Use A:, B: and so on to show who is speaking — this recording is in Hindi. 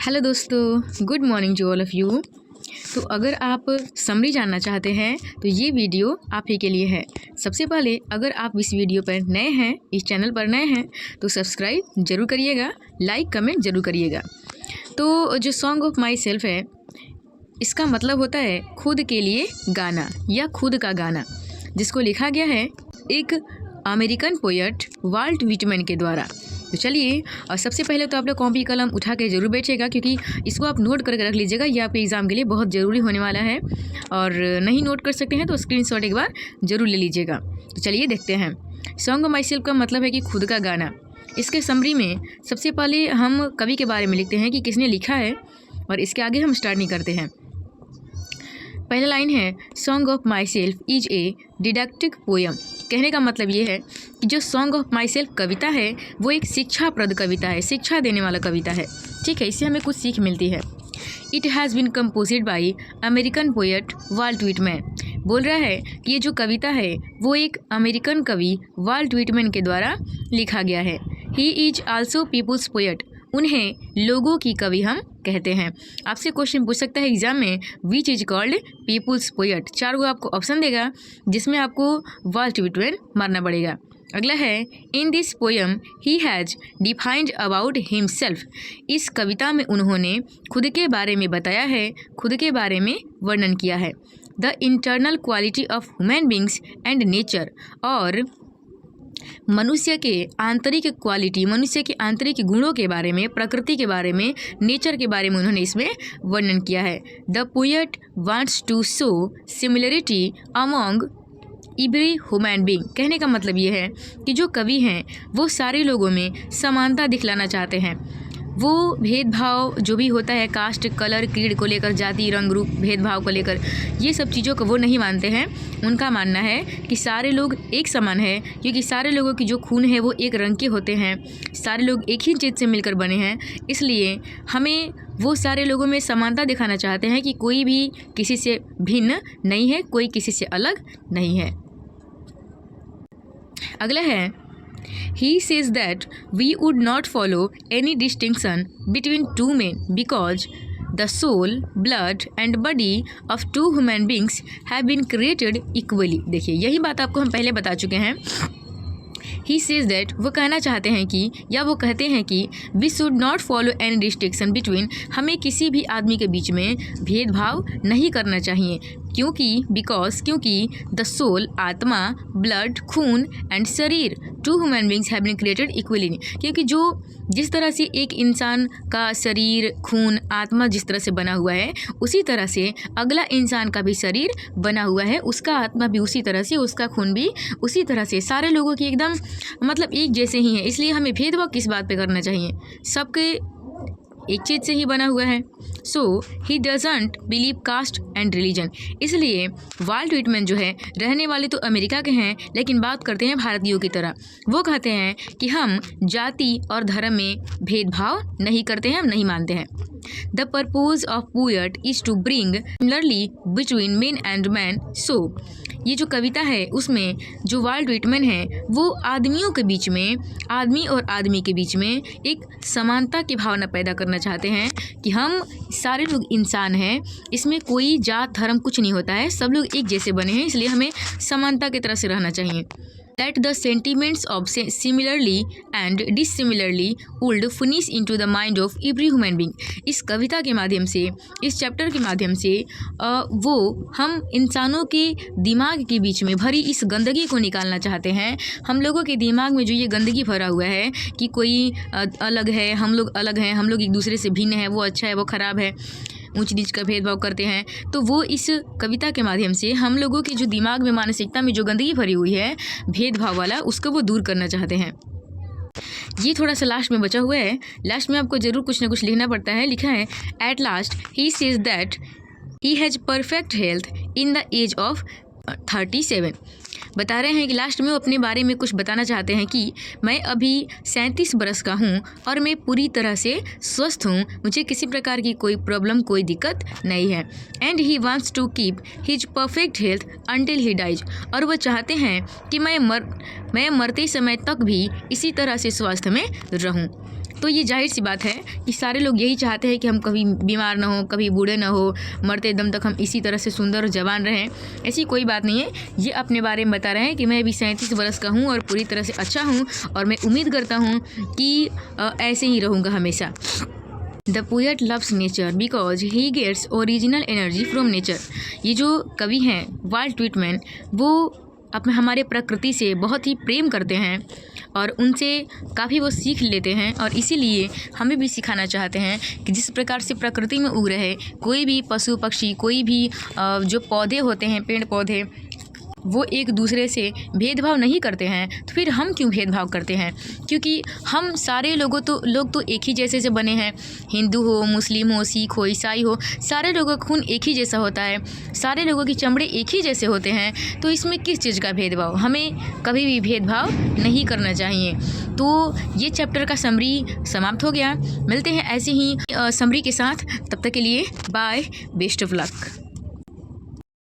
A: हेलो दोस्तों, good morning to all of you. तो अगर आप समरी जानना चाहते हैं तो ये वीडियो आप ही के लिए है। सबसे पहले अगर आप इस वीडियो पर नए हैं, इस चैनल पर नए हैं तो सब्सक्राइब ज़रूर करिएगा, लाइक कमेंट ज़रूर करिएगा। तो जो सॉन्ग ऑफ माई सेल्फ है, इसका मतलब होता है खुद के लिए गाना या खुद का गाना, जिसको लिखा गया है एक अमेरिकन पोएट वाल्ट व्हिटमैन के द्वारा। तो चलिए, और सबसे पहले तो आप लोग कॉपी कलम उठा के ज़रूर बैठिएगा, क्योंकि इसको आप नोट करके रख लीजिएगा। ये आपके एग्ज़ाम के लिए बहुत ज़रूरी होने वाला है, और नहीं नोट कर सकते हैं तो स्क्रीनशॉट एक बार ज़रूर ले लीजिएगा। तो चलिए देखते हैं। सॉन्ग ऑफ माई सेल्फ का मतलब है कि खुद का गाना। इसके समरी में सबसे पहले हम कवि के बारे में लिखते हैं कि किसने लिखा है, और इसके आगे हम स्टार्ट नहीं करते हैं। पहला लाइन है, song of myself is a didactic poem. कहने का मतलब ये है कि जो सॉन्ग ऑफ माई सेल्फ कविता है वो एक शिक्षाप्रद कविता है, शिक्षा देने वाला कविता है। ठीक है, इससे हमें कुछ सीख मिलती है। It has been composed by American poet Walt Whitman. बोल रहा है कि ये जो कविता है वो एक अमेरिकन कवि वाल्ट व्हिटमैन के द्वारा लिखा गया है। He is also people's poet. उन्हें लोगों की कवि हम कहते हैं। आपसे क्वेश्चन पूछ सकता है एग्जाम में, which is called people's poet. 4 आपको ऑप्शन देगा जिसमें आपको वाल्ट व्हिटमैन मारना पड़ेगा। अगला है, in this poem he has defined about himself. इस कविता में उन्होंने खुद के बारे में बताया है, खुद के बारे में वर्णन किया है। The internal quality of human beings and nature. और मनुष्य के आंतरिक क्वालिटी, मनुष्य के आंतरिक गुणों के बारे में, प्रकृति के बारे में, नेचर के बारे में उन्होंने इसमें वर्णन किया है। The poet wants to show similarity among every human being. कहने का मतलब ये है कि जो कवि हैं वो सारे लोगों में समानता दिखलाना चाहते हैं। वो भेदभाव जो भी होता है, कास्ट, कलर, क्रीड को लेकर, जाति, रंग, रूप, भेदभाव को लेकर, ये सब चीज़ों को वो नहीं मानते हैं। उनका मानना है कि सारे लोग एक समान है, क्योंकि सारे लोगों की जो खून है वो एक रंग के होते हैं, सारे लोग एक ही चीज़ से मिलकर बने हैं। इसलिए हमें वो सारे लोगों में समानता दिखाना चाहते हैं कि कोई भी किसी से भिन्न नहीं है, कोई किसी से अलग नहीं है। अगला है, he says that we would not follow any distinction between two men because the soul, blood and body of two human beings have been created equally। देखिए, यही बात आपको हम पहले बता चुके हैं। ही सेज दैट, वो कहना चाहते हैं कि, या वो कहते हैं कि we should not follow any distinction between, हमें किसी भी आदमी के बीच में भेदभाव नहीं करना चाहिए। क्योंकि द सोल, आत्मा, ब्लड, खून एंड शरीर, two human beings have been created equally. क्योंकि जिस तरह से एक इंसान का शरीर, खून, आत्मा जिस तरह से बना हुआ है, उसी तरह से अगला इंसान का भी शरीर बना हुआ है, उसका आत्मा भी उसी तरह से, उसका खून भी उसी तरह से, सारे लोगों की एकदम मतलब एक जैसे ही है। इसलिए हमें भेदभाव किस बात पे करना चाहिए, सबके एक चीज़ से ही बना हुआ है। So he doesn't believe caste and religion. इसलिए वाल्ट व्हिटमैन जो है, रहने वाले तो अमेरिका के हैं, लेकिन बात करते हैं भारतीयों की तरह। वो कहते हैं कि हम जाति और धर्म में भेदभाव नहीं करते हैं, हम नहीं मानते हैं। The purpose of poet is to bring similarly between men and man. So ये जो कविता है उसमें जो वाल्ट व्हिटमैन है वो आदमियों के बीच में, आदमी और आदमी के बीच में एक समानता की भावना पैदा करना चाहते हैं कि हम सारे लोग इंसान हैं, इसमें कोई जात धर्म कुछ नहीं होता है, सब लोग एक जैसे बने हैं, इसलिए हमें समानता की तरह से रहना चाहिए। That the sentiments of similarly and dissimilarly would finish into the mind of every human being। इस कविता के माध्यम से, इस चैप्टर के माध्यम से वो हम इंसानों के दिमाग के बीच में भरी इस गंदगी को निकालना चाहते हैं। हम लोगों के दिमाग में जो ये गंदगी भरा हुआ है कि कोई अलग है, हम लोग अलग हैं, हम लोग एक दूसरे से भिन्न है, वो अच्छा है, वो ख़राब है, ऊंच नीच का भेदभाव करते हैं, तो वो इस कविता के माध्यम से हम लोगों के जो दिमाग में, मानसिकता में जो गंदगी भरी हुई है भेदभाव वाला, उसको वो दूर करना चाहते हैं। ये थोड़ा सा लास्ट में बचा हुआ है, लास्ट में आपको ज़रूर कुछ ना कुछ लिखना पड़ता है। लिखा है, at last he says that he has perfect health in the age of 37। बता रहे हैं कि लास्ट में वो अपने बारे में कुछ बताना चाहते हैं कि मैं अभी 37 बरस का हूँ और मैं पूरी तरह से स्वस्थ हूँ, मुझे किसी प्रकार की कोई प्रॉब्लम, कोई दिक्कत नहीं है। And he wants to keep his perfect health until he dies. और वो चाहते हैं कि मैं मरते समय तक भी इसी तरह से स्वास्थ्य में रहूँ। तो ये जाहिर सी बात है कि सारे लोग यही चाहते हैं कि हम कभी बीमार ना हो, कभी बूढ़े ना हो, मरते दम तक हम इसी तरह से सुंदर और जवान रहें। ऐसी कोई बात नहीं है। ये अपने बारे में बता रहे हैं कि मैं अभी 37 वर्ष का हूँ और पूरी तरह से अच्छा हूँ और मैं उम्मीद करता हूँ कि ऐसे ही रहूँगा हमेशा। The poet loves nature because he gets original energy from nature. ये जो कवि हैं वाल्ट व्हिटमैन, वो हमारे प्रकृति से बहुत ही प्रेम करते हैं और उनसे काफ़ी वो सीख लेते हैं और इसीलिए हमें भी सिखाना चाहते हैं कि जिस प्रकार से प्रकृति में उग रहे कोई भी पशु पक्षी, कोई भी जो पौधे होते हैं, पेड़ पौधे, वो एक दूसरे से भेदभाव नहीं करते हैं, तो फिर हम क्यों भेदभाव करते हैं? क्योंकि हम सारे लोग तो एक ही जैसे से बने हैं। हिंदू हो, मुस्लिम हो, सिख हो, ईसाई हो, सारे लोगों का खून एक ही जैसा होता है, सारे लोगों के चमड़े एक ही जैसे होते हैं। तो इसमें किस चीज़ का भेदभाव? हमें कभी भी भेदभाव नहीं करना चाहिए। तो ये चैप्टर का समरी समाप्त हो गया। मिलते हैं ऐसे ही समरी के साथ, तब तक के लिए बाय, बेस्ट ऑफ लक।